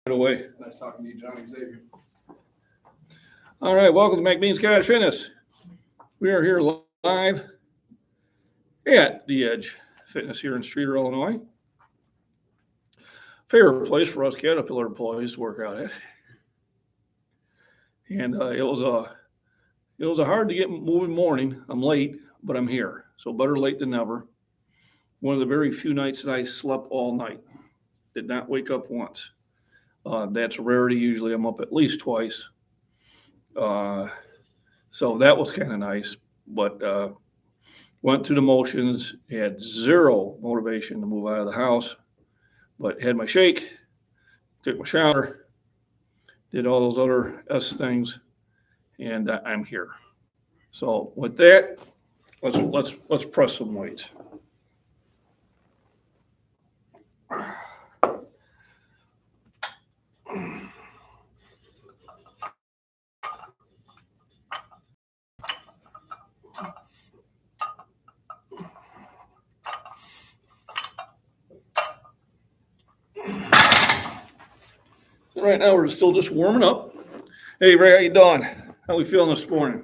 Away. Nice talking to you, John Xavier. All right, welcome to MacBean's Cottage Fitness. We are here live at The Edge Fitness here in Streeter, Illinois. Favorite place for us Caterpillar employees to work out at. And it was a hard to get moving morning. I'm late, but I'm here. So better late than never. One of the very few nights that I slept all night. Did not wake up once. That's a rarity. Usually I'm up at least twice. So that was kind of nice, but went through the motions, had zero motivation to move out of the house, but had my shake, took my shower, did all those other things, and I'm here. So with that, let's press some weights. So right now we're still just warming up. Hey Ray, how you doing? How we feeling this morning?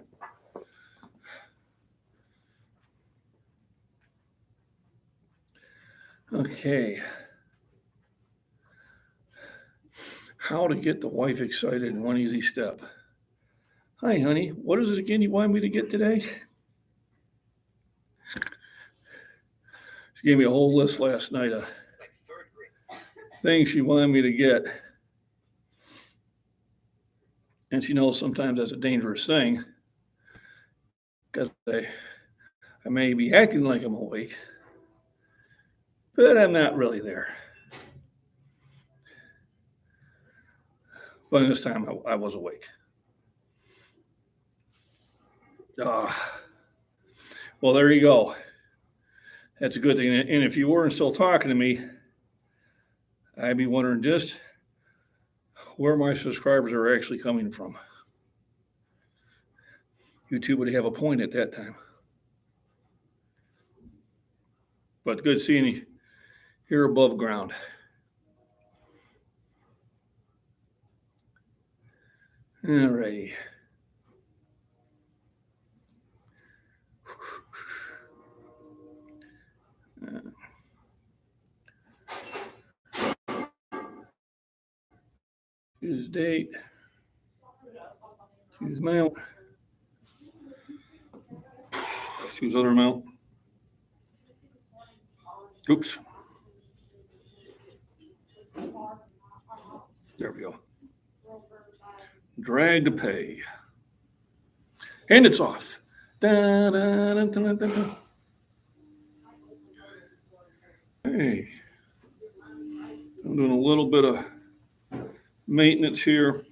Okay. How to get the wife excited in one easy step. Hi, honey. What is it again you want me to get today? She gave me a whole list last night of things she wanted me to get. And she knows sometimes that's a dangerous thing because I may be acting like I'm awake, but I'm not really there. But this time I was awake. Well, there you go. That's a good thing. And if you weren't still talking to me, I'd be wondering just where my subscribers are actually coming from. YouTube would have a point at that time. But good seeing you here above ground. All righty. Choose date. Choose amount. Choose other amount. Oops. There we go. Drag to pay. And it's off. Da, da, da, da, da, da. Hey. I'm doing a little bit of maintenance here.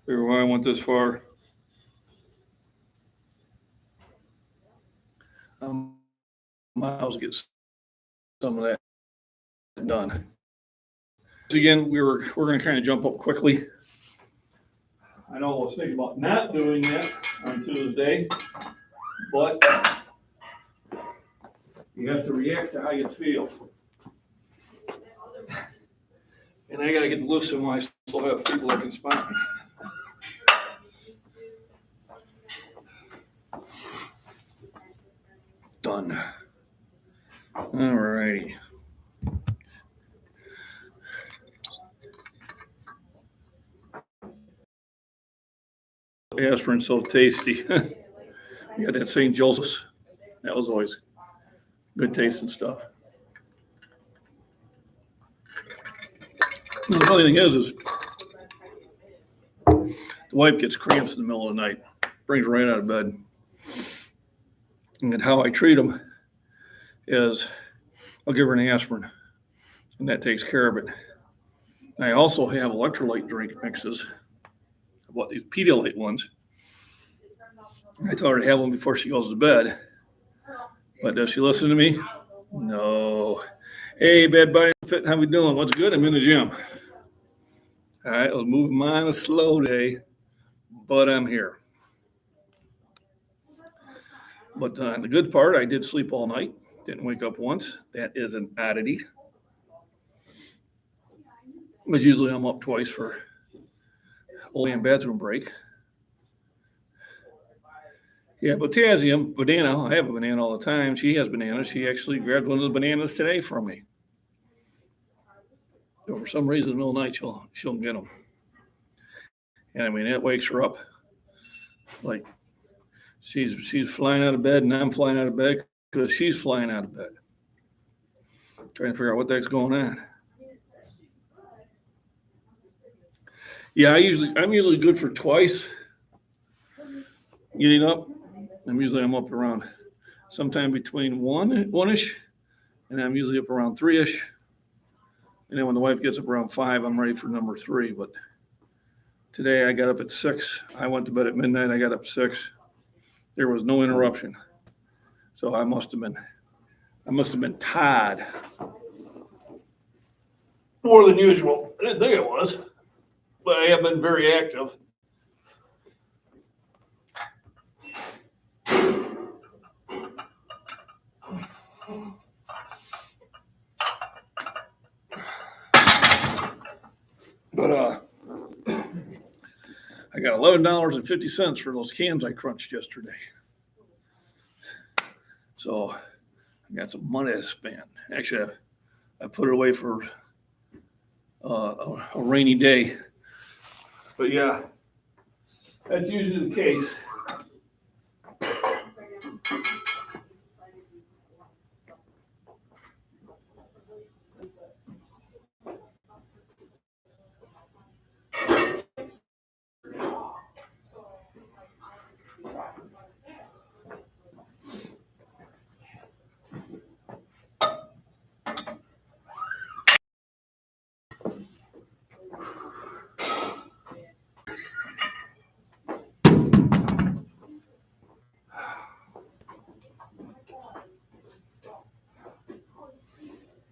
Figure why I went this far. Miles gets some of that done. Again, we're going to kind of jump up quickly. I know I was thinking about not doing that on Tuesday, but you have to react to how you feel. And I got to get the listen when I still have people that can spot me. Done. All righty. Aspirin so tasty. You got that St. Joseph's. That was always good tasting stuff. And the funny thing is the wife gets cramps in the middle of the night, brings her right out of bed. And how I treat them is I'll give her an aspirin, and that takes care of it. I also have electrolyte drink mixes. What these Pedialyte ones. I told her to have one before she goes to bed. But does she listen to me? No. Hey, Bad Body Fit, how we doing? What's good? I'm in the gym. All right, I was moving mine a slow day, but I'm here. But the good part, I did sleep all night. Didn't wake up once. That is an oddity. But usually I'm up twice for old man bathroom break. Yeah, potassium, banana. I have a banana all the time. She has bananas. She actually grabbed one of the bananas today from me. So for some reason, in the middle of the night, she'll get them. And I mean, it wakes her up like she's flying out of bed, and I'm flying out of bed because she's flying out of bed. Trying to figure out what the heck's going on. Yeah, I'm usually good for twice getting up. I'm up around sometime between one-ish, and I'm usually up around 3-ish. And then when the wife gets up around 5, I'm ready for number 3. But today I got up at 6. I went to bed at midnight. I got up 6. There was no interruption. So I must have been tired more than usual. I didn't think it was, but I have been very active. But I got $11.50 for those cans I crunched yesterday. So I got some money to spend. Actually, I put it away for a rainy day. But yeah, that's usually the case.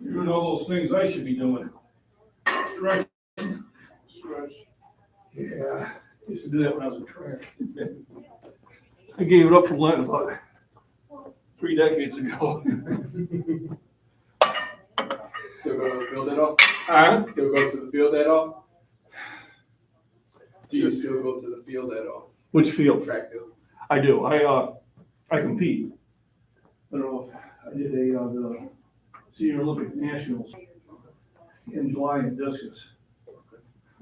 You're doing all those things I should be doing. Stretch. Yeah, I used to do that when I was in track. I gave it up for Lent about 3 decades ago. Still go to the field at all? Still go to the field at all? Do you still go to the field at all? Which field? Track field. I do. I compete. I don't know if I did the Senior Olympic Nationals in July in discus.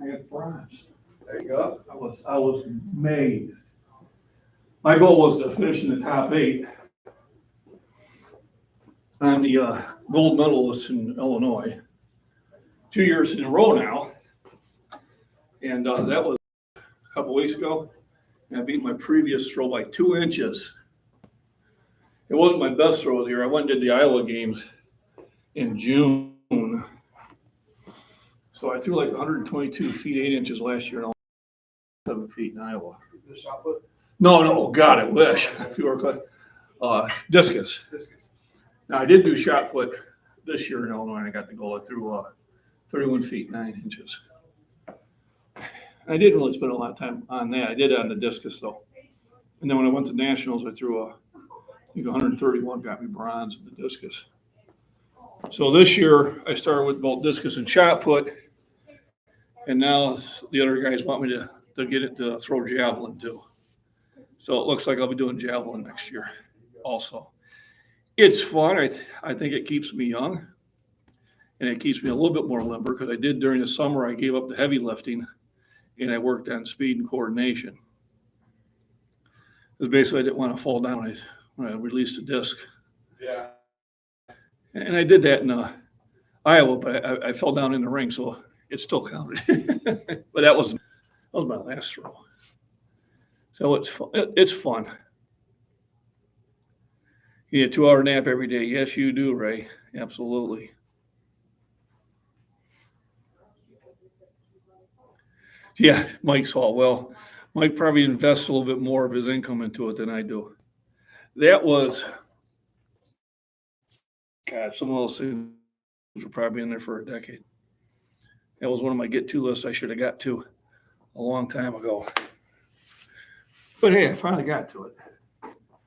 I got bronze. There you go. I was amazed. My goal was to finish in the top 8. I'm the gold medalist in Illinois, 2 years in a row now, and that was a couple weeks ago. And I beat my previous throw by 2 inches. It wasn't my best throw of the year. I went and did the Iowa games in June. So I threw like 122 feet 8 inches last year and 7 feet in Iowa. The shot put? No, God, I wish. If you were discus. Discus. Now I did do shot put this year in Illinois, and I got the goal. I threw 31 feet 9 inches. I didn't really spend a lot of time on that. I did on the discus though. And then when I went to nationals, I threw I think 131, got me bronze in the discus. So this year I started with both discus and shot put, and now the other guys want me to get it to throw javelin too. So it looks like I'll be doing javelin next year also. It's fun. I think it keeps me young, and it keeps me a little bit more limber because I did during the summer. I gave up the heavy lifting, and I worked on speed and coordination. Because basically I didn't want to fall down when I released the disc. Yeah. And I did that in Iowa, but I fell down in the ring, so it still counted. But that was my last throw. So it's fun. It's fun. You get a 2-hour nap every day. Yes, you do, Ray. Absolutely. Yeah, Mike saw. Well, Mike probably invests a little bit more of his income into it than I do. That was, God, some of those things were probably in there for a decade. That was one of my get-to lists I should have got to a long time ago. But hey, I finally got to it.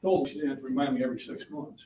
Told she didn't have to remind me every 6 months.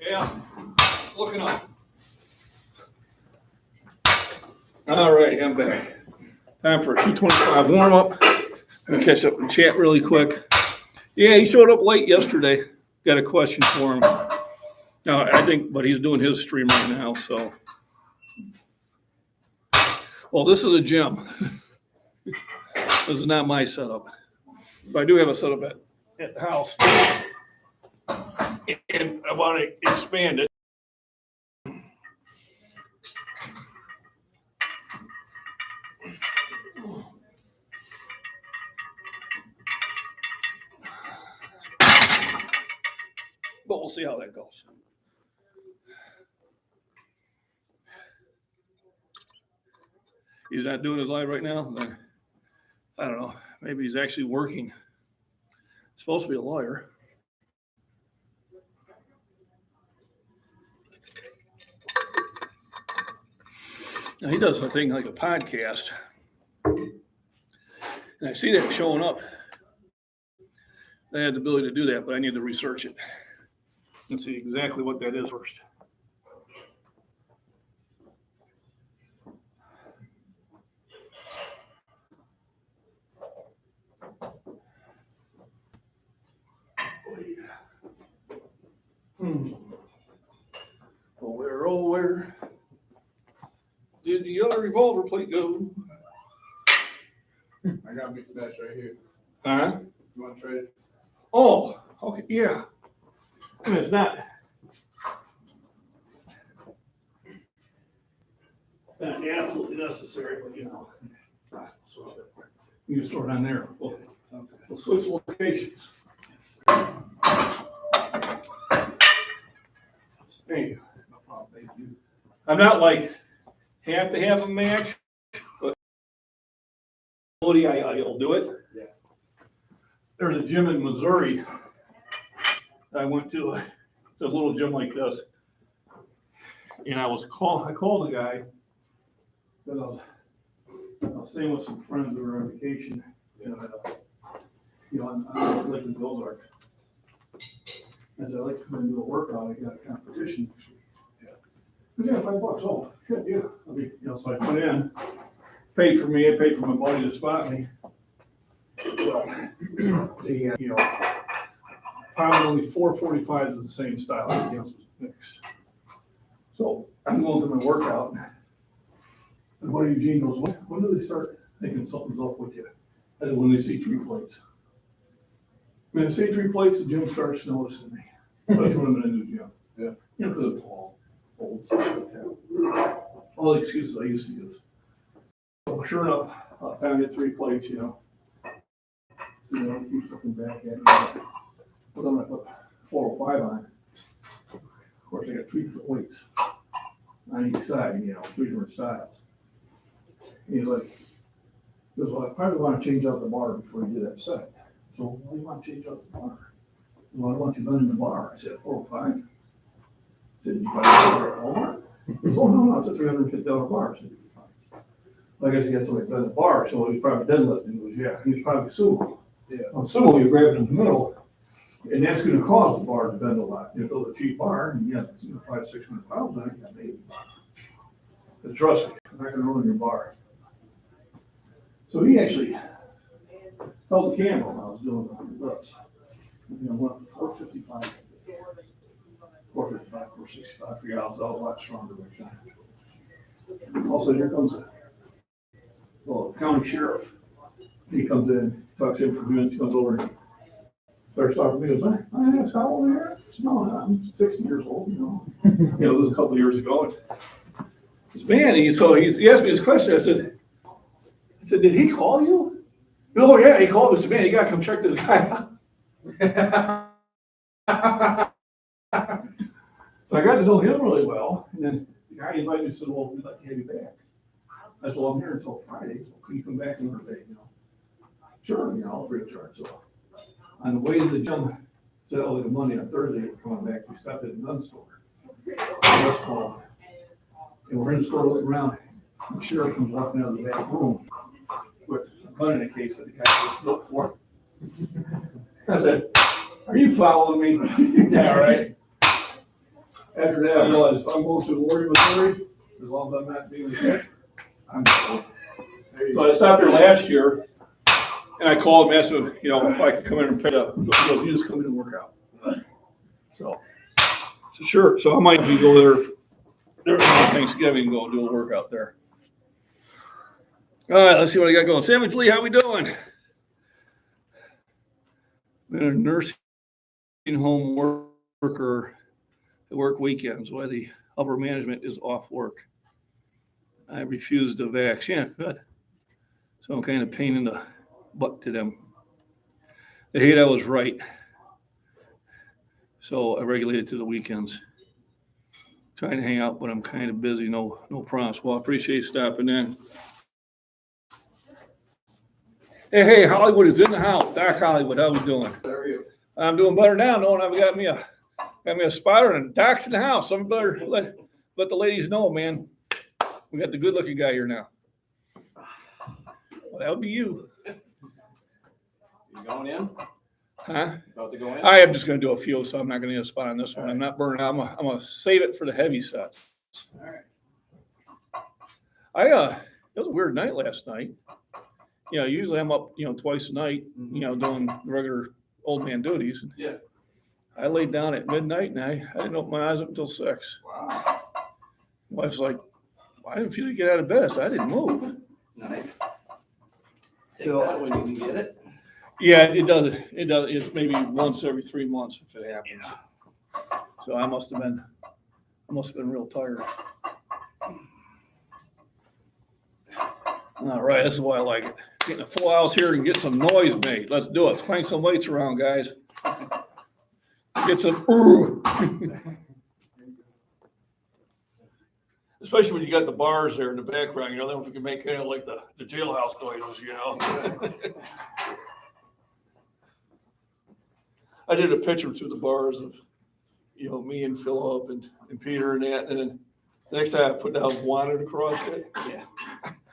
Yeah, looking up. All right, I'm back. Time for a 225 warm up. I'll catch up and chat really quick. Yeah, he showed up late yesterday. Got a question for him. No, I think, but he's doing his stream right now. So, well, this is a gym. This is not my setup, but I do have a setup at the house, and I want to expand it. But we'll see how that goes. He's not doing his live right now. I don't know. Maybe he's actually working. He's supposed to be a lawyer. Now he does a thing like a podcast. And I see that showing up. I had the ability to do that, but I need to research it and see exactly what that is first. Oh, where did the other revolver plate go? I got a mixed match right here. Huh? You want to trade? Oh, okay, yeah. I mean, it's not absolutely necessary, but you know. You can store it on there. We'll switch locations. Thank you. No problem. Thank you. I'm not like have to have a match, but I'll do it. Yeah. There's a gym in Missouri I went to. It's a little gym like this, and I called the guy because I was staying with some friends who were on vacation, and I like the Ozark. I said, I'd like to come and do a workout. I got a competition. Yeah, $5. Oh, shit, yeah. I mean, so I put in, paid for me, I paid for my buddy to spot me. Well, probably only 445s of the same style. Everything else was mixed. So I'm going through my workout, and buddy Eugene goes, when do they start thinking something's up with you? I said, when they see 3 plates. When they see 3 plates, the gym starts noticing me. Especially when I'm in a new gym. Yeah. Because I'm tall, old, stuff like that. All the excuses I used to use. So sure enough, I found it 3 plates, So I keep looking back at it. But I'm gonna put 405 on. Of course, I got 3 different weights on each side, 3 different styles. And he's like, well, I probably want to change out the bar before you do that set. So why do you want to change out the bar? Well, I want you bending the bar. I said, 405. Did you buy the bar at Walmart? He said, oh, no, it's a $350 bar. I said, fine. Well, I guess he had somebody bend the bar, so he was probably deadlifting. He goes, yeah, he was probably sumo. Yeah. On sumo, you grab it in the middle, and that's going to cause the bar to bend a lot. If it was a cheap bar, and you have 500-600 pounds on it, yeah, maybe. But trust me, I'm not going to ruin your bar. So he actually held the camera when I was doing the lifts. Went up to 455, 465, I forgot, I was a lot stronger back then. Also, here comes a county sheriff. He comes in, talks to him for a few minutes, he comes over and starts talking to me. He goes, I asked how old are you? No, I'm 60 years old, This was a couple of years ago. This man, he asked me this question. I said, did he call you? Oh, yeah, he called us. Man, you got to come check this guy out. So I got to know him really well. And then the guy invited me and said, well, we'd like to have you back. I said, well, I'm here until Friday, so can you come back another day? Sure, all free of charge. So on the way to the gym, said, like a Monday or Thursday, we're coming back. We stopped at the gun store. And we're in the store looking around. The sheriff comes walking out of the back room with a gun in a case that the guy was built for. I said, Are you following me? Yeah, right. After that, I realized if I'm going to the Warrior, Missouri, as long as I'm not being sick, I'm going. So I stopped there last year, and I called him, asked him, if I could come in and pick up. You just come in and work out. So sure. So I might have to go there on Thanksgiving and go do a workout there. All right, let's see what I got going. Savage Lee, how we doing? Been a nursing home worker at work weekends while the upper management is off work. I refuse to vax. Yeah, good. So I'm kind of pain in the butt to them. They hate I was right. So I regulated to the weekends. Trying to hang out, but I'm kind of busy. No promise. Well, I appreciate you stopping in. Hey, Hollywood is in the house. Doc Hollywood, how we doing? How are you? I'm doing better now, knowing I've got me a spotter and Doc's in the house. So I better let the ladies know, man. We got the good looking guy here now. Well, that would be you. You going in? Huh? About to go in? I am just going to do a few, so I'm not going to get a spot on this one. I'm not burning out. I'm going to save it for the heavy sets. All right. It was a weird night last night. Usually I'm up, twice a night, doing regular old man duties. Yeah. I laid down at midnight and I didn't open my eyes up until 6. Wow. Wife's like, I didn't feel you get out of bed, so I didn't move. Nice. Take So- that when you can get it. Yeah, it does. It does. It's maybe once every 3 months if it happens. So I must have been real tired. All right, this is why I like it. Getting a full house here and get some noise made. Let's do it. Let's crank some weights around, guys. Get some. Especially when you got the bars there in the background, then if we can make kind of like the jailhouse noises, I did a picture through the bars of, me and Philip and Peter and that, and then the next time I put down wanted across it. Yeah.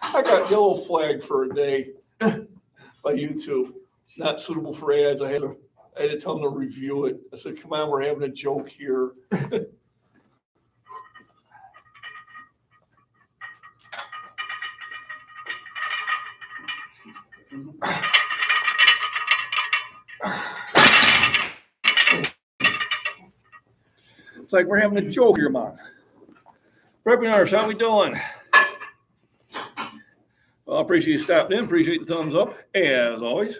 I got yellow flagged for a day by YouTube. Not suitable for ads. I had to tell them to review it. I said, come on, we're having a joke here. It's like we're having a joke here, man. Webinars, how we doing? Well, I appreciate you stopping in. Appreciate the thumbs up, as always.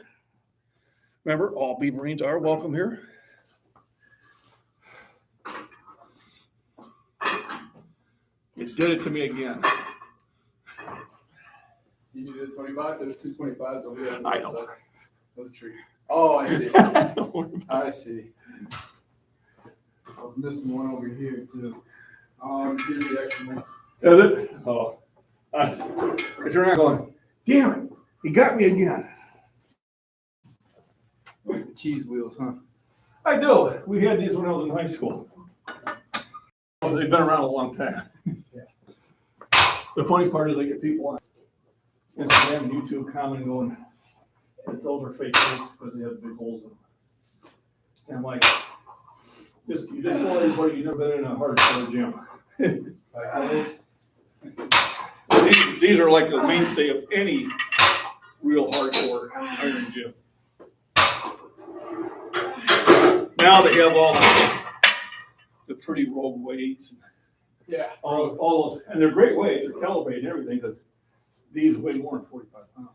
Remember, all Beaverines are welcome here. You did it to me again. You needed 25? There's 2 25s over here on the I other know. side of the tree. Oh, I see. I see. I was missing one over here too. Here's the extra one. Is it? Oh. I turn around going, damn it, he got me again. Cheese wheels, huh? I do. We had these when I was in high school. Well, they've been around a long time. Yeah. The funny part is I get people on Instagram and YouTube commenting going, those are fake things because they have big holes in them. And I'm like, you just told everybody you've never been in a hardcore gym. Like this. These are like the mainstay of any real hardcore iron gym. Now they have all the pretty rogue weights, Yeah. all those, and they're great weights. They're calibrated and everything because these weigh more than 45 pounds.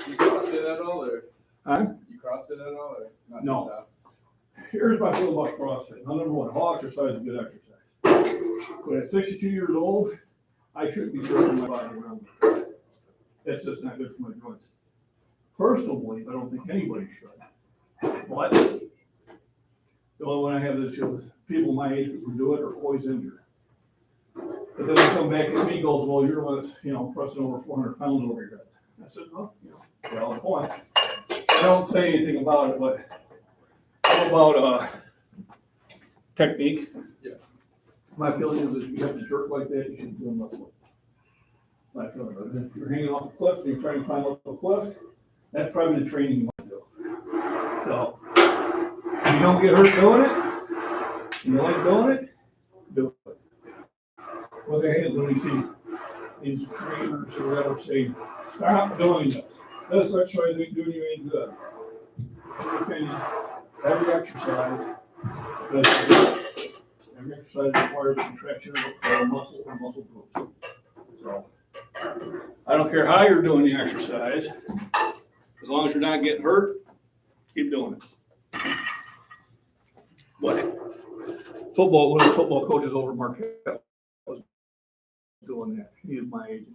You CrossFit at all, or Huh? you CrossFit at all, or not? No. Just out? Here's my feel about CrossFit. Now, number one, all exercise is good exercise. But at 62 years old, I shouldn't be turning my body around. That's just not good for my joints. Personal belief, I don't think anybody should. But the only one I have this issue with people my age who do it are always injured. But then they come back at me, goes, well, you're the one that's, pressing over 400 pounds over your head. I said, well, valid point. I don't say anything about it, but how about technique? Yeah. My feeling is that if you have to jerk like that, you shouldn't do enough work. My feeling is if you're hanging off a cliff and you're trying to climb up a cliff, that's probably the training you want to do. So, you don't get hurt doing it, you like doing it, do it. What I hate is when we see these creators or whatever say, stop doing this. This exercise ain't doing you any good. In my opinion, every exercise does good. Every exercise requires contraction of a muscle or muscle groups. So I don't care how you're doing the exercise, as long as you're not getting hurt, keep doing it. What? Football, one of the football coaches over at Marquette was doing that. He was my age.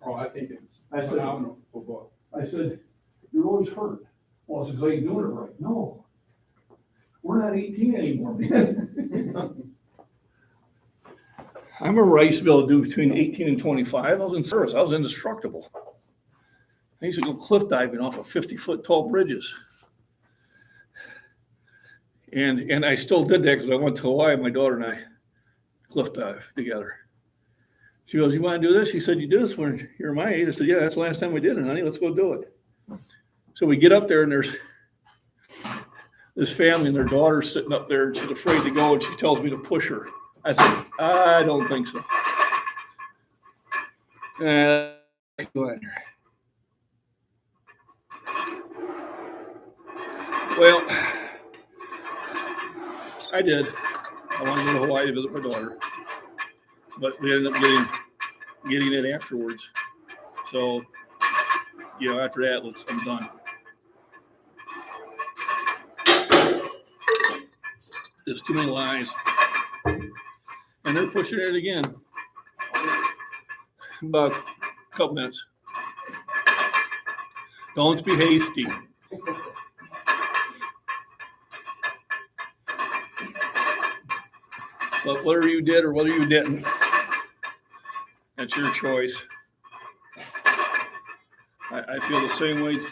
Oh, I think it's I said, phenomenal football. I said, you're always hurt. Well, it's because I ain't doing it right. No, we're not 18 anymore, man. I remember I used to be able to do between 18 and 25. I was in service. I was indestructible. I used to go cliff diving off of 50-foot tall bridges. And I still did that because I went to Hawaii, my daughter and I cliff dive together. She goes, you want to do this? She said, you did this when you're my age. I said, yeah, that's the last time we did it, honey. Let's go do it. So we get up there and there's this family and their daughter's sitting up there and she's afraid to go and she tells me to push her. I said, I don't think so. Go ahead. Well, I did. I wanted to go to Hawaii to visit my daughter, but we ended up getting it afterwards. So, after that, I'm done. There's too many lies. And they're pushing it again. About a couple minutes. Don't be hasty. But whether you did or whether you didn't, that's your choice. I feel the same way to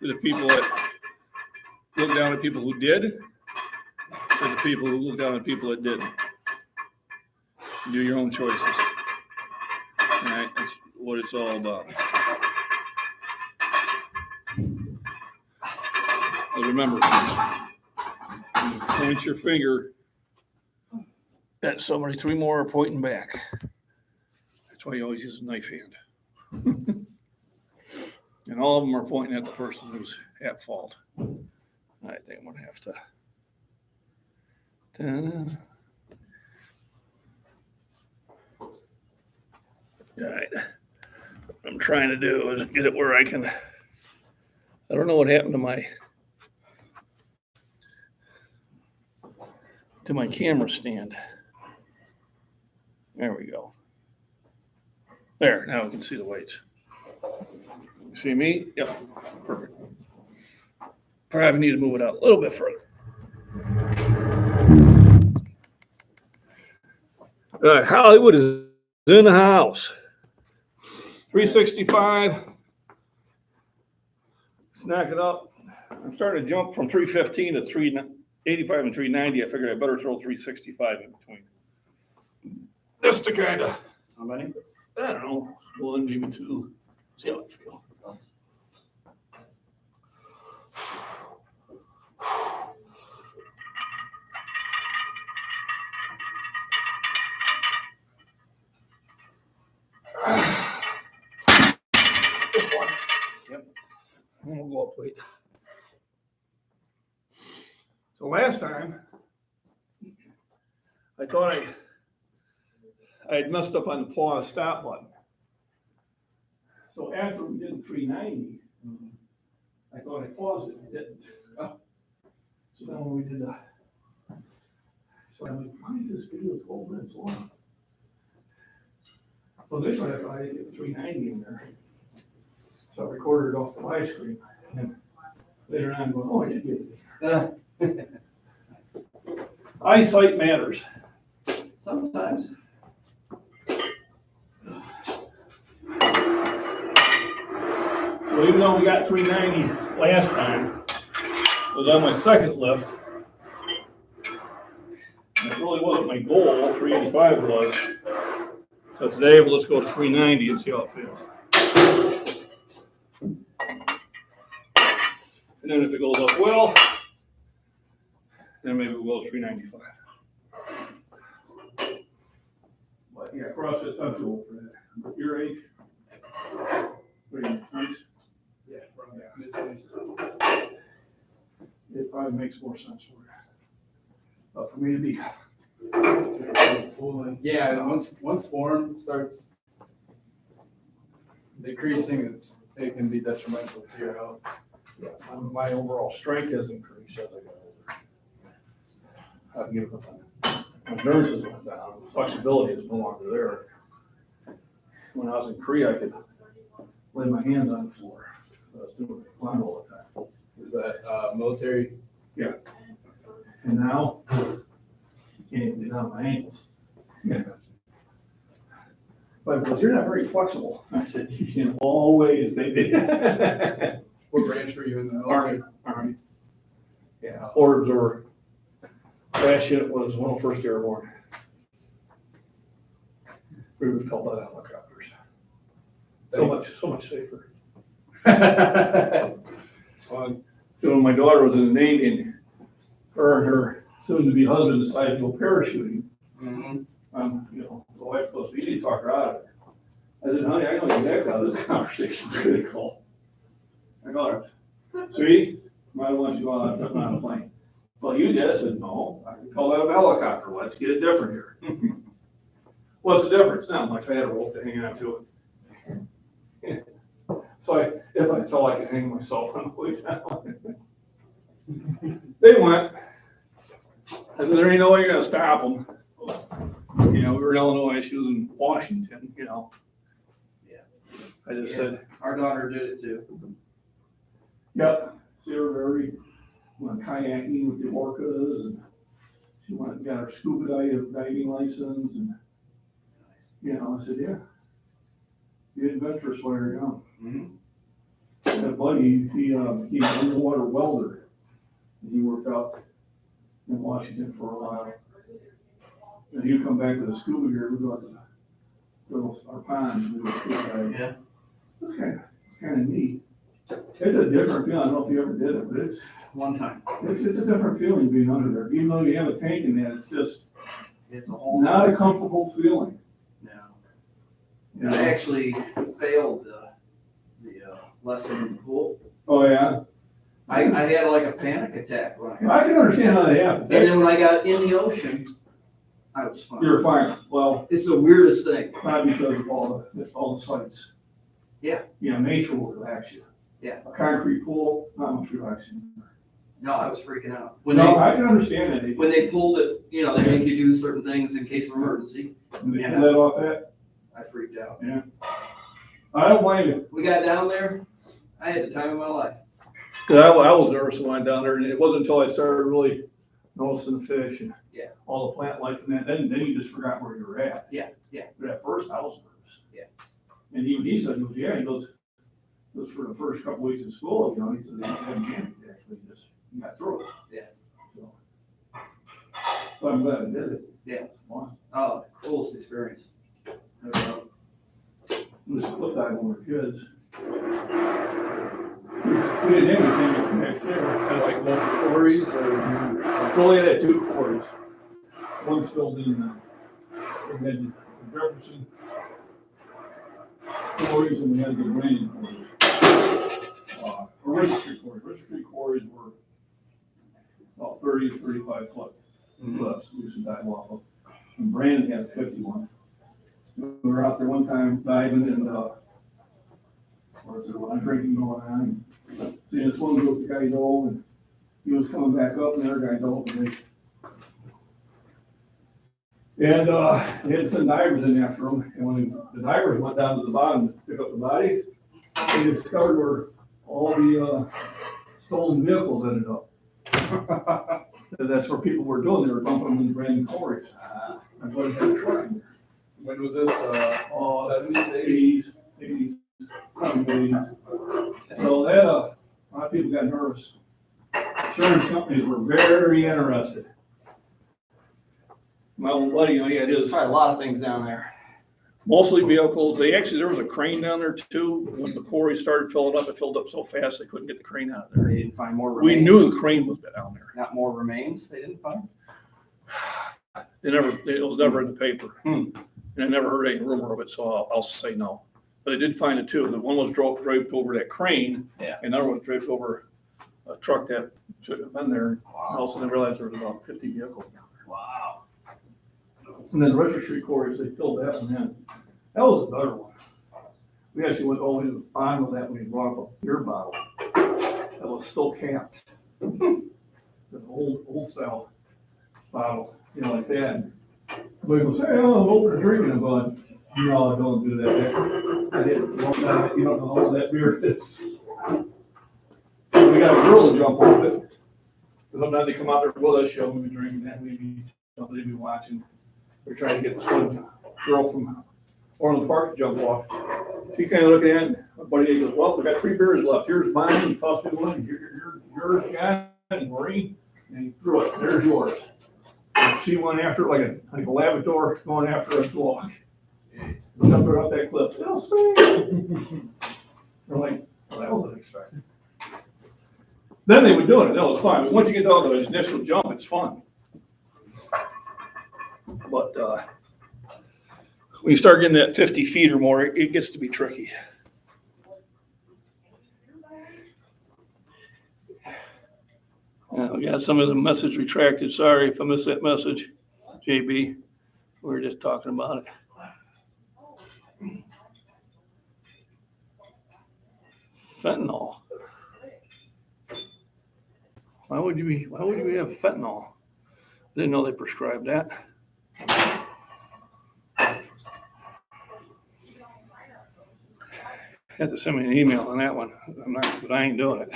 the people that look down at people who did, to the people who look down at people that didn't. Do your own choices. All right, that's what it's all about. But remember, when you point your finger at somebody, three more are pointing back. That's why you always use a knife hand. And all of them are pointing at the person who's at fault. I think I'm going to have to. All right. What I'm trying to do is get it where I can. I don't know what happened to my camera stand. There we go. There, now we can see the weights. You see me? Yep, perfect. Probably need to move it out a little bit further. All right, Hollywood is in the house. 365. Snack it up. I'm starting to jump from 315 to 385 and 390. I figured I better throw 365 in between. Just to kind of, How many? I don't know, one, maybe two. See how I feel. This one. Yep. I'm gonna go up weight. So last time, I thought I had messed up on the pause stop button. So after we did the 390, I thought I paused it. I didn't. So then when we did that, so I'm like, why is this video 12 minutes long? So initially I thought I didn't get 390 in there. So I recorded it off the live screen. And later on I'm going, oh, I did get it. Eyesight matters. Sometimes. So even though we got 390 last time, it was on my second lift. And it really wasn't my goal, 385 was. So today, well, let's go to 390 and see how it feels. And then if it goes up well, then maybe we'll go 395. But yeah, CrossFit's up to old for that. But your age? What are you, 20s? Yeah, around mid-twenties. It probably makes more sense for you. But for me to be, Yeah, once form starts decreasing, it can be detrimental to your health. yeah, my overall strength has increased as I got older. I've given up on my endurance has went down. Flexibility is no longer there. When I was in Korea, I could lay my hands on the floor. I was doing it all the time. Is that military? And now, you can't even get down my ankles. Yeah. But because you're not very flexible, I said, you can always, baby. What branch were you in the military? Army. Yeah, Order Observer. Last unit was 101st Airborne. We were called out helicopters. So much safer. It's fun. So when my daughter was in the Navy, and her and her soon-to-be husband decided to go parachuting, the wife goes, "You need to talk her out of it." I said, "Honey, I know exactly how this conversation is going to go." I got her, "Sweetie, I want you on a plane." "Well, you did." I said, "No, I can call that a helicopter. Let's get it different here." "What's the difference?" "Not much. I had a rope to hang on to it." So if I felt I could hang myself on the way down. They went. I said, "There ain't no way you're gonna stop them." We were in Illinois, she was in Washington, Yeah. I just said, Our daughter did it too. yep. She went kayaking with the orcas, and she went and got her scuba diving license, and, I said, yeah. Be adventurous while you're young. Mm-hmm. That buddy, he's an underwater welder. And he worked out in Washington for a while. And he'd come back with a scuba gear, we'd go out to our ponds, and we'd go scuba diving. Yeah. It's kind of neat. It's a different feeling. I don't know if you ever did it, but it's One time. a different feeling being under there. Even though you have a tank in that, it's It's a whole. not a comfortable feeling. No. I actually failed the lesson in the pool. Oh, yeah? I had like a panic attack when I got. I can understand how they happen. And then when I got in the ocean, I was fine. You're fine. Well, It's the weirdest thing. not because of all the sights. Yeah. Nature will relax you. Yeah. A concrete pool, not much relaxing. No, I was freaking out. I can understand that. When they pulled it, they make you do certain things in case of emergency. When they pull that off that, I freaked out. I don't blame you. We got down there, I had the time of my life. Cause I was nervous when I went down there, and it wasn't until I started really noticing the fish and all the plant life and that, then you just forgot where you were at. Yeah. But at first I was nervous. Yeah. And even he said, he goes for the first couple weeks of school, he said, he actually just got through it. Yeah. So I'm glad I did it. Yeah. It's fun. Oh, coolest experience. No doubt. We was cliff diving when we were kids. We didn't have anything back there. Kind of like local quarries or? We only had 2 quarries. One's filled in, we had the Jefferson quarries, and we had the Uranium quarries. Or Richard Street quarries. Richard Street quarries were about 30 to 35 foot cliffs we used to dive off of. And Brandon had 51. We were out there one time diving, and there was a lot of drinking going on. Seeing this one group, the guy dove, and he was coming back up, and the other guy dove, and they had to send divers in after him. And when the divers went down to the bottom to pick up the bodies, they discovered where all the stolen vehicles ended up. And that's where people were doing. They were dumping them in random quarries. My buddy had a truck in there. When was this? 70s, 80s, 80s, probably 80s. So that, a lot of people got nervous. Insurance companies were very interested. My old buddy, he had his. Tried a lot of things down there. Mostly vehicles. There was a crane down there too. When the quarry started filling up, it filled up so fast they couldn't get the crane out of there. They didn't find more We remains. knew the crane was down there. Not more remains they didn't find? It was never in the paper. Hmm. And I never heard any rumor of it, so I'll say no. But I did find it too. The one was draped over that crane. Yeah. And another one was draped over a truck that should have been there. I also didn't realize there was about 50 vehicles down there. Wow. And then the registry quarries, they filled that one in. That was a better one. We actually went all the way to the bottom of that when we brought up a beer bottle. That was still capped. An old style bottle, like that. Everybody goes, hey, I'm over drinking it, but no, don't do that. I didn't. You don't know what that beer is. We got a girl to jump off it. Because sometimes they come out there with us, she'll be drinking that, maybe they'd be watching. We're trying to get this one girl from Orland Park to jump off. She kind of looked at it, my buddy goes, well, we got 3 beers left. Here's mine. He tossed me one. Yours, guy, and Marie. And he threw it. There's yours. And she went after it like a Labrador going after a dog. Jumped her up that cliff. They'll see. We're like, well, that wasn't expected. Then they were doing it. That was fine. But once you get out of the initial jump, it's fun. But when you start getting that 50 feet or more, it gets to be tricky. We got some of the message retracted. Sorry if I missed that message, JB. We were just talking about it. Fentanyl. Why would you have fentanyl? I didn't know they prescribed that. Had to send me an email on that one. But I ain't doing it.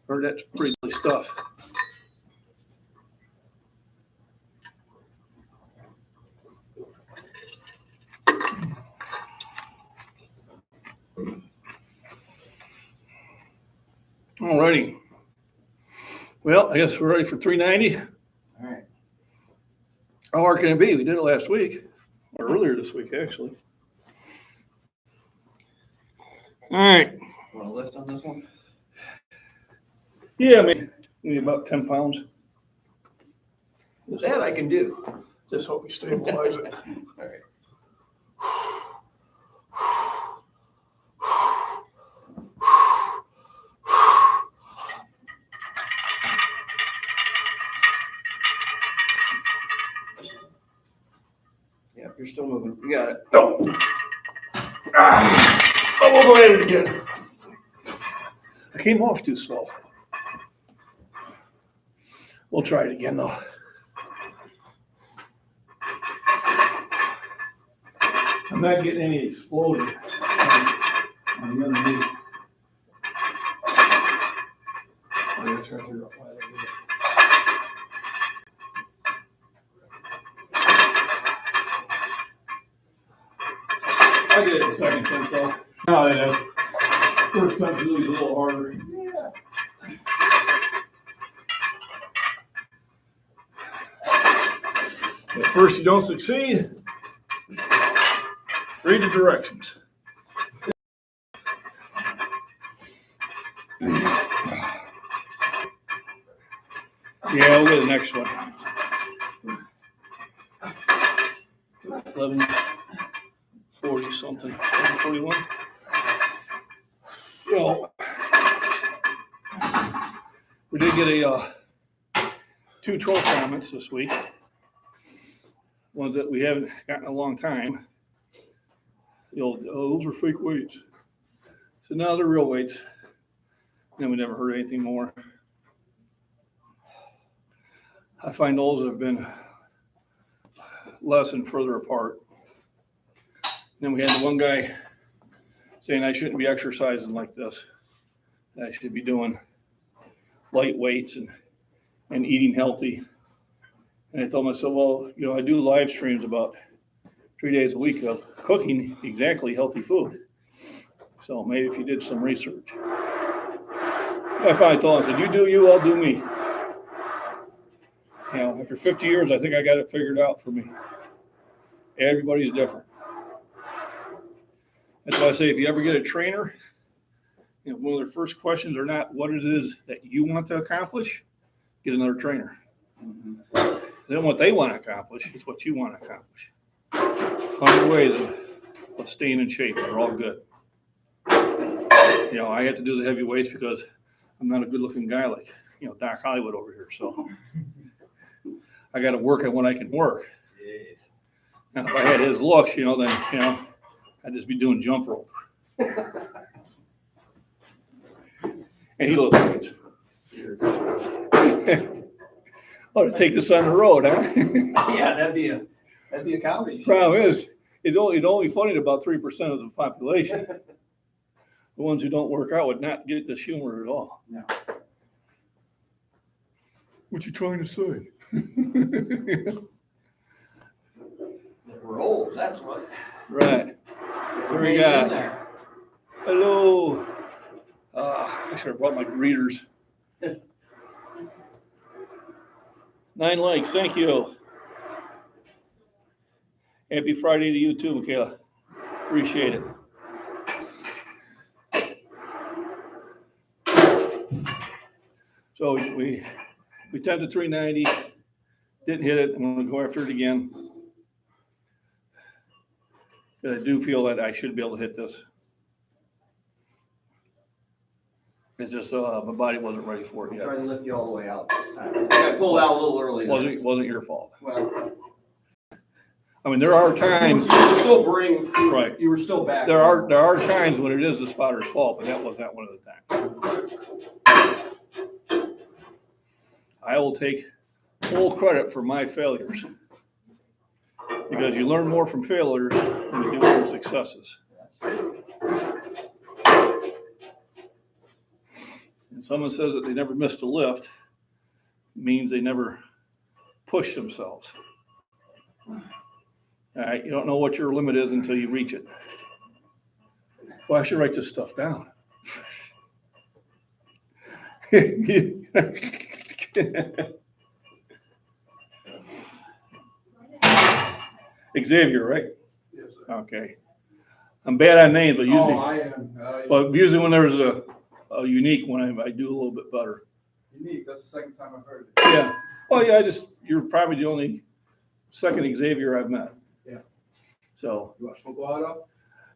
Heard that's pretty silly stuff. Alrighty. Well, I guess we're ready for 390. All right. How hard can it be? We did it last week, or earlier this week, actually. All right. Want to lift on this one? Yeah, maybe about 10 pounds. That I can do. Just hope we stabilize it. All right. Yeah, you're still moving. You got it. No. I will go at it again. I came off too slow. We'll try it again, though. I'm not getting any exploding on the underneath. I'm going to try to figure out why that is. I did it the second time, though. No, it is. First time's really a little harder. Yeah. At first you don't succeed. Read the directions. Yeah, we'll get the next one. 1140 something. 1141. Well, we did get 2 troll comments this week. Ones that we haven't gotten in a long time. The old, those are fake weights. So now they're real weights. And we never heard anything more. I find those have been less and further apart. Then we had the one guy saying I shouldn't be exercising like this. I should be doing light weights and eating healthy. And I told myself, well, I do live streams about 3 days a week of cooking exactly healthy food. So maybe if you did some research. I finally told him, I said, you do you, I'll do me. After 50 years, I think I got it figured out for me. Everybody's different. That's why I say if you ever get a trainer, you know, one of their first questions are not what it is that you want to accomplish. Get another trainer. Then what they want to accomplish is what you want to accomplish. 100 ways of staying in shape. They're all good. You know, I had to do the heavy weights because I'm not a good-looking guy like, you know, Doc Hollywood over here. So I got to work at what I can work. Yes. Now, if I had his looks, you know, then, you know, I'd just be doing jump rope. And he looks like it's. Oh, to take this on the road, huh? Yeah, that'd be a comedy show. Problem is, it's only funny to about 3% of the population. The ones who don't work out would not get this humor at all. No. What you trying to say? We're old, that's what. Right. Here we Hang in got. there. Hello. I should have brought my readers. 9 likes, thank you. Happy Friday to you too, Michaela. Appreciate it. So we attempted 390, didn't hit it. I'm going to go after it again. I do feel that I should be able to hit this. It's just my body wasn't ready for it I'll yet. try to lift you all the way out this time. I pulled out a little early. Wasn't your fault. Well, I mean, there are times. you could still bring. Right. You were still back. There are times when it is the spotter's fault, but that was not one of the times. I will take full credit for my failures because you learn more from failures than you do from successes. And someone says that they never missed a lift, means they never push themselves. You don't know what your limit is until you reach it. Well, I should write this stuff down. Xavier, right? Yes, sir. Okay. I'm bad on names, but usually, I am. but usually when there's a unique one, I do a little bit better. Unique. That's the second time I've heard it. Yeah. Well, yeah. You're probably the only second Xavier I've met. Yeah. So You watch football at all?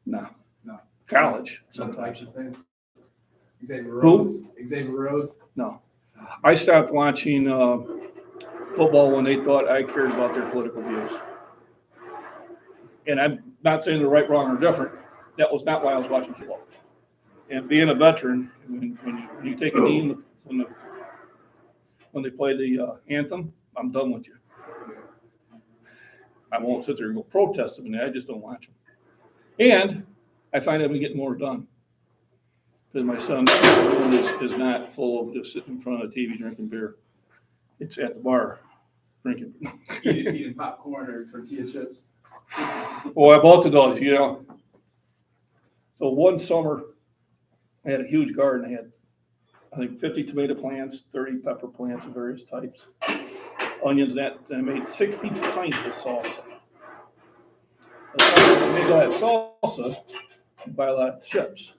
no. No. College Sometimes. sometimes. Like this thing. Xavier Who? Rhodes. Xavier Rhodes. No. I stopped watching football when they thought I cared about their political views. And I'm not saying they're right, wrong, or different. That was not why I was watching football. And being a veteran, when you take a knee when they play the anthem, I'm done with you. I won't sit there and go protest them, and I just don't watch them. And I find I've been getting more done. Because my son is not full of just sitting in front of the TV drinking beer. It's at the bar drinking. Eating popcorn or tortilla chips. Well, I both of those, you know. So one summer, I had a huge garden. I had, I think, 50 tomato plants, 30 pepper plants of various types, onions, and I made 60 pints of salsa. To make all that salsa, you buy a lot of chips.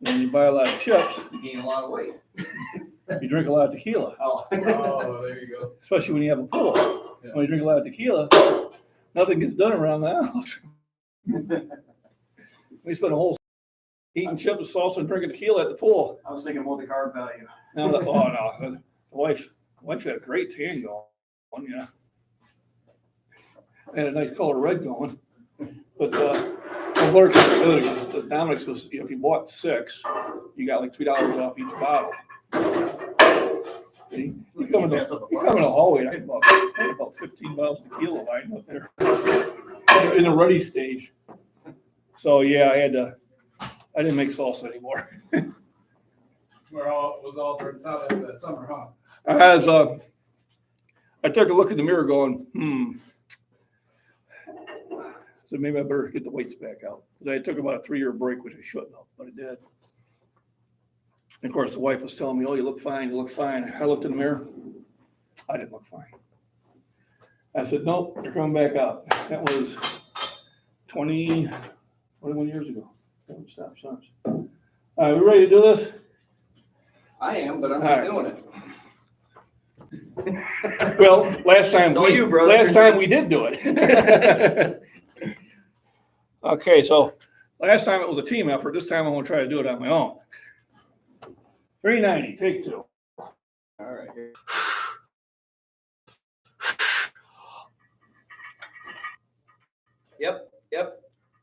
And when you buy a lot of chips, You gain a lot of weight. you drink a lot of tequila, Oh. Oh, there you go. especially when you have a pool. Yeah. When you drink a lot of tequila, nothing gets done around the house. We spent a whole eating chips, salsa, and drinking tequila at the pool. I was thinking more the carb value. Now, oh no, the wife had a great tan going. Yeah, I had a nice color red going. But the Dominic's was, you know, if you bought 6, you got like $3 off each bottle. You come in the hallway, I had about 15 bottles of tequila lying up there in the ready stage. So yeah, I didn't make salsa anymore. Was all for the time after that summer, huh? As I took a look in the mirror going, so maybe I better get the weights back out. I took about a 3-year break, which I shouldn't have, but I did. And of course, the wife was telling me, "Oh, you look fine, you look fine." I looked in the mirror. I didn't look fine. I said, "Nope, you're coming back out." That was 21 years ago. Don't stop signs. All right, we ready to do this? I am, but I'm All not right. doing it. Well, last time It's all you, brother. last time we did do it. Okay, so last time it was a team effort. This time I'm gonna try to do it on my own. 390, take 2. All right. Yep.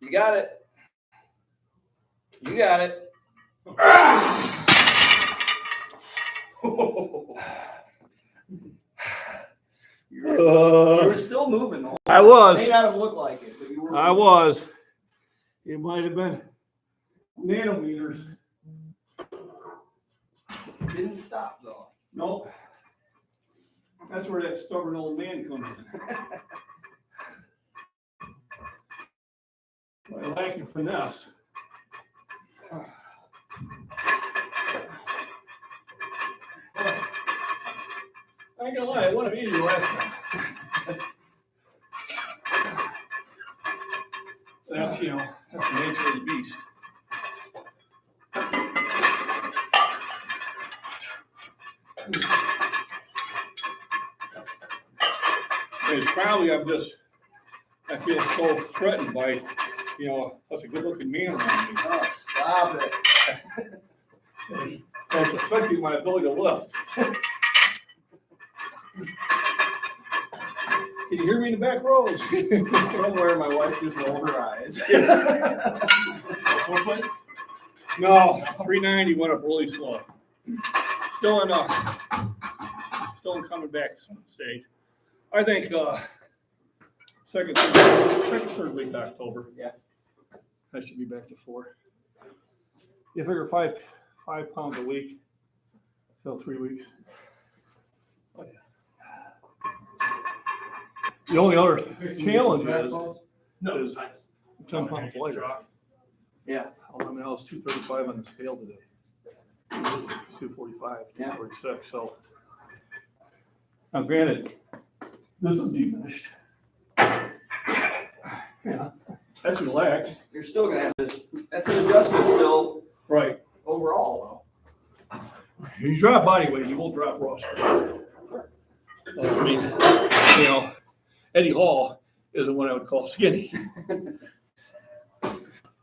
You got it. You got it. You were still moving. I It was. may not have looked like it, but you were. I was. It might have been nanometers. Didn't stop though. Nope. That's where that stubborn old man comes in. I lack your finesse. I ain't gonna lie, I wanted to eat you last time. That's, you know, that's the nature of the beast. It's probably I feel so threatened by, you know, such a good looking man around me. Oh, stop it. It's affecting my ability to lift. Can you hear me in the back rows? Somewhere my wife just rolled her eyes. 4 plates? No, 390 went up really slow. Still in coming back stage. I think second, third week of October. Yeah. I should be back to 4. You figure 5 pounds a week, so 3 weeks. Oh, yeah. The only other challenge is 10 pounds lighter. Yeah. I mean, I was 235 on the scale today. 245, 246. So now, granted, this is diminished. Yeah, that's relaxed. You're still gonna have this. That's an adjustment still Right. overall You drop body weight, you won't drop raw strength. I mean, you know, Eddie Hall isn't what I would call skinny.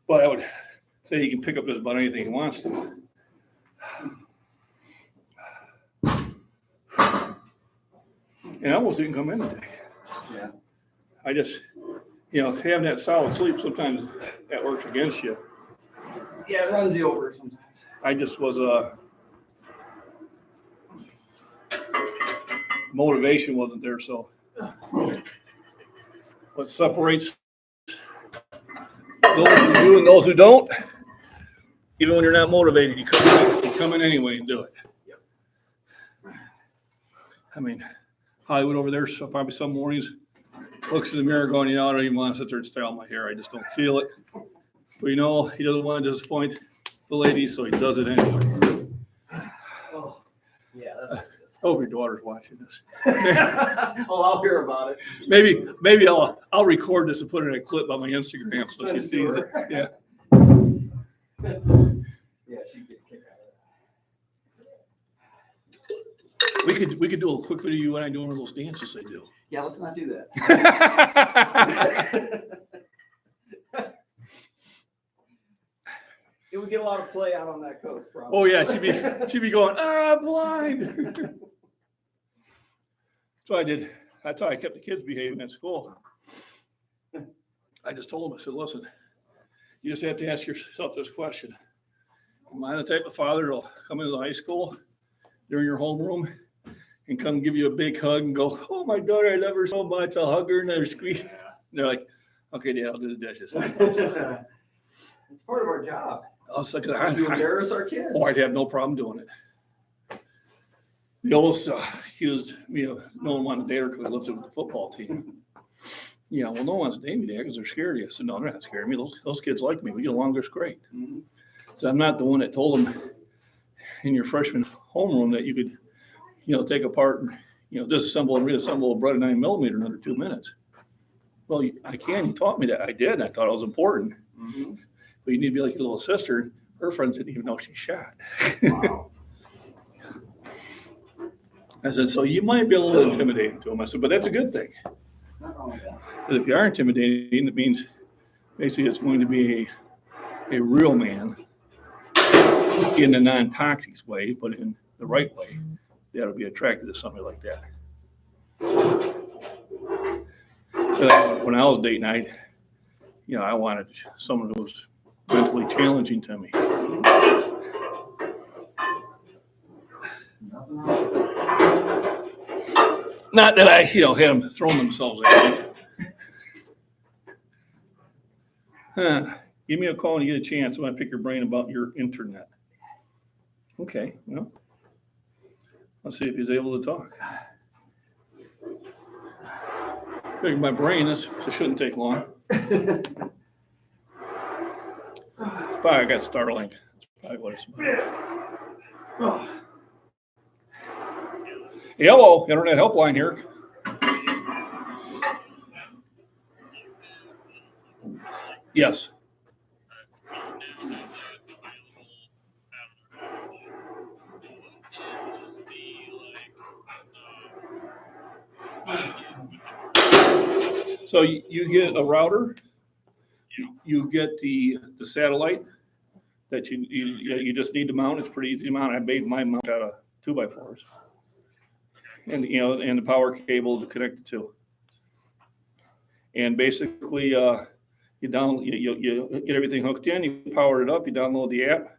But I would say he can pick up just about anything he wants to. And I almost didn't come in today. Yeah. I just, you know, having that solid sleep, sometimes that works against you. Yeah, it runs you over sometimes. I just was, motivation wasn't there, so. What separates those who do and those who don't, even when you're not motivated, you come in anyway and do it. Yep. I mean, Hollywood over there, so probably some mornings, looks in the mirror going, you know, I don't even want to sit there and style my hair. I just don't feel it. But you know, he doesn't want to disappoint the ladies, so he does it anyway. Oh, yeah, that's I hope your daughter's watching this. Oh, I'll hear about it. Maybe I'll record this and put it in a clip on my Instagram so she sees it. Yeah. Yeah, she'd get a kick out of We could do a quick video of you and I doing one of those dances they do. Yeah, let's not do that. It would get a lot of play out on that coast, probably. Oh yeah, she'd be going, I'm blind. So I did. That's how I kept the kids behaving at school. I just told them, I said, listen, you just have to ask yourself this question. Am I the type of father that'll come into the high school during your homeroom and come give you a big hug and go, oh, my daughter, I love her so much. I'll hug her and I'll squeeze. And they're like, okay, Dad, I'll do the dishes. It's part of our job. I was like, To embarrass our kids. I'd have no problem doing it. The oldest accused me of no one wanted to date her because I lived with the football team. Yeah, well, no one wants to date me, Dad, because they're scared of you. I said, no, they're not scared of me. Those kids like me. We get along just great. Mm-hmm. So I'm not the one that told them in your freshman homeroom that you could, you know, take apart and, you know, disassemble and reassemble a bread of 9mm in under 2 minutes. Well, I can. You taught me that. I did. And I thought it was important. Mm-hmm. But you need to be like your little sister. Her friends didn't even know she shot. Wow. I said, so you might be a little intimidating to him. I said, but that's a good thing. Oh, But if you are intimidating, it means basically it's going to be a real man in a non-toxic way, but in the right way. That'll be attracted to somebody like that. But when I was dating, I wanted someone who was mentally challenging to me. nothing wrong. Not that I, had them throwing themselves at me. Give me a call when you get a chance. I want to pick your brain about your internet. Okay, well, let's see if he's able to talk. Pick my brain. This shouldn't take long. Probably I got Starlink. That's probably what it's about. Hello, Internet Helpline here. Yes. So you get a router, you get the satellite that you just need to mount. It's pretty easy to mount. I made my mount out of 2x4s, and and the power cable to connect it to. And basically, you get everything hooked in. You power it up. You download the app,